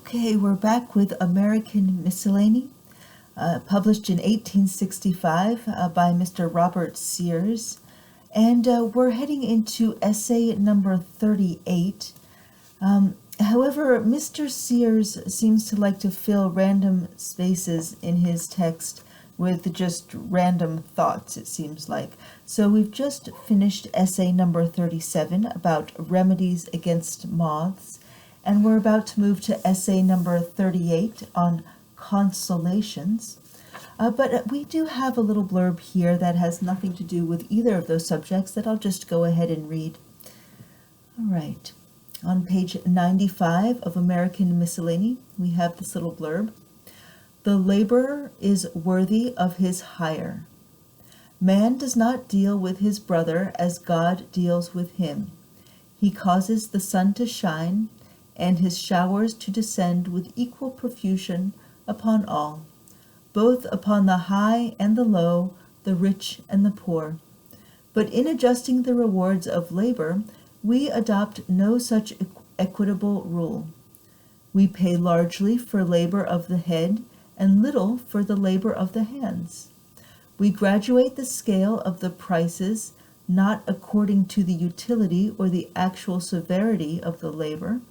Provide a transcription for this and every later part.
Okay, we're back with American Miscellany, published in 1865 by Mr. Robert Sears. And we're heading into essay number 38. However, Mr. Sears seems to like to fill random spaces in his text with just random thoughts, it seems like. So we've just finished essay number 37 about remedies against moths. And we're about to move to essay number 38 on consolations. But we do have a little blurb here that has nothing to do with either of those subjects that I'll just go ahead and read. All right. On page 95 of American Miscellany, we have this little blurb. The laborer is worthy of his hire. Man does not deal with his brother as God deals with him. He causes the sun to shine, and his showers to descend with equal profusion upon all, both upon the high and the low, the rich and the poor. But in adjusting the rewards of labor, we adopt no such equitable rule. We pay largely for labor of the head and little for the labor of the hands. We graduate the scale of the prices not according to the utility or the actual severity of the labor,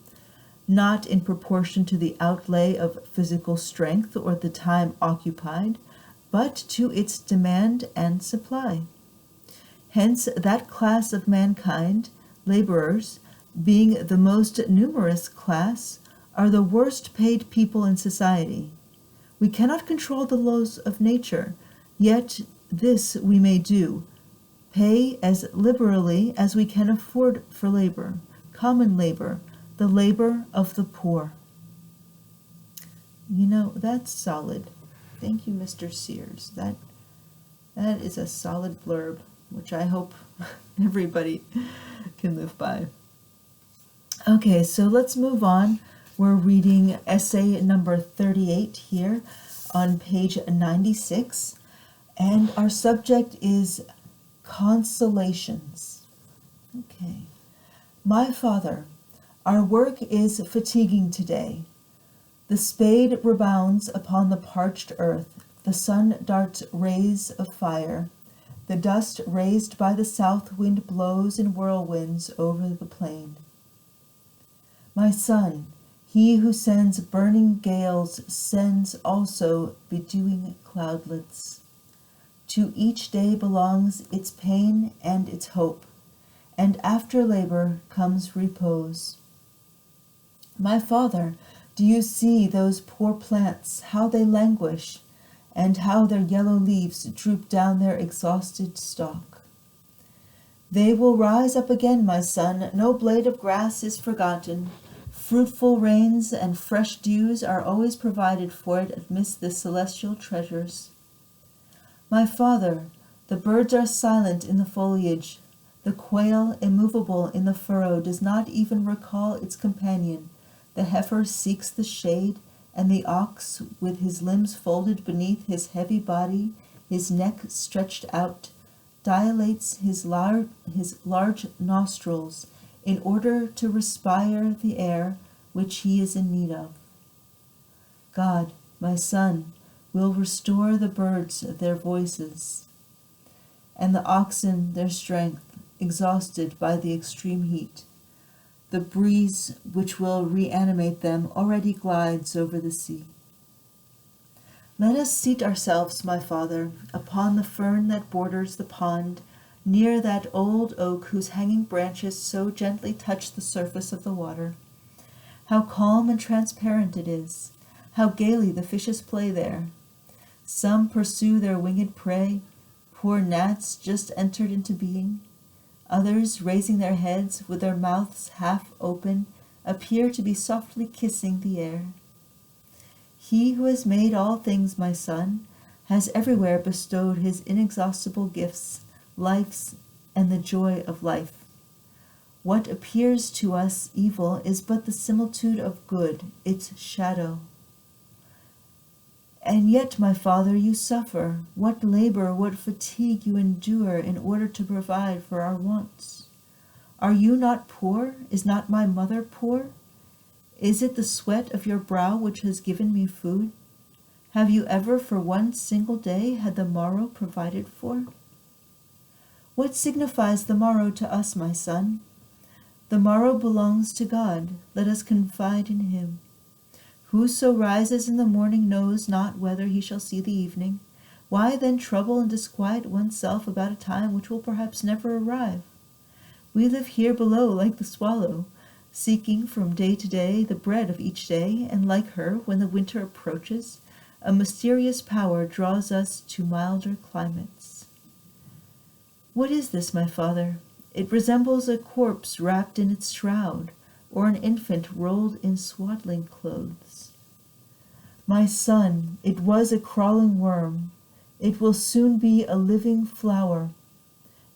not in proportion to the outlay of physical strength or the time occupied, but to its demand and supply. Hence, that class of mankind, laborers, being the most numerous class, are the worst paid people in society. We cannot control the laws of nature, yet this we may do, pay as liberally as we can afford for labor, common labor, the labor of the poor. You know, that's solid. Thank you, Mr. Sears. That is a solid blurb, which I hope everybody can live by. Okay, so let's move on. We're reading essay number 38 here on page 96, and our subject is consolations. Okay. My father, our work is fatiguing today. The spade rebounds upon the parched earth. The sun darts rays of fire. The dust raised by the south wind blows in whirlwinds over the plain. My son, he who sends burning gales sends also bedewing cloudlets. To each day belongs its pain and its hope, and after labor comes repose. My father, do you see those poor plants, how they languish, and how their yellow leaves droop down their exhausted stalk? They will rise up again, my son. No blade of grass is forgotten. Fruitful rains and fresh dews are always provided for it amidst the celestial treasures. My father, the birds are silent in the foliage. The quail, immovable in the furrow, does not even recall its companion. The heifer seeks the shade, and the ox, with his limbs folded beneath his heavy body, his neck stretched out, dilates his large nostrils in order to respire the air which he is in need of. God, my son, will restore the birds their voices, and the oxen their strength, exhausted by the extreme heat. The breeze which will reanimate them already glides over the sea. Let us seat ourselves, my father, upon the fern that borders the pond, near that old oak whose hanging branches so gently touch the surface of the water. How calm and transparent it is! How gaily the fishes play there! Some pursue their winged prey, poor gnats just entered into being. Others, raising their heads with their mouths half open, appear to be softly kissing the air. He who has made all things, my son, has everywhere bestowed his inexhaustible gifts, life's, and the joy of life. What appears to us evil is but the similitude of good, its shadow. And yet, my father, you suffer. What labor, what fatigue you endure in order to provide for our wants. Are you not poor? Is not my mother poor? Is it the sweat of your brow which has given me food? Have you ever for one single day had the morrow provided for? What signifies the morrow to us, my son? The morrow belongs to God. Let us confide in him. Whoso rises in the morning knows not whether he shall see the evening. Why then trouble and disquiet oneself about a time which will perhaps never arrive? We live here below like the swallow, seeking from day to day the bread of each day, and like her, when the winter approaches, a mysterious power draws us to milder climates. What is this, my father? It resembles a corpse wrapped in its shroud, or an infant rolled in swaddling clothes. My son, it was a crawling worm. It will soon be a living flower,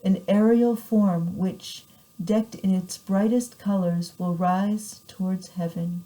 an aerial form which, decked in its brightest colors, will rise towards heaven.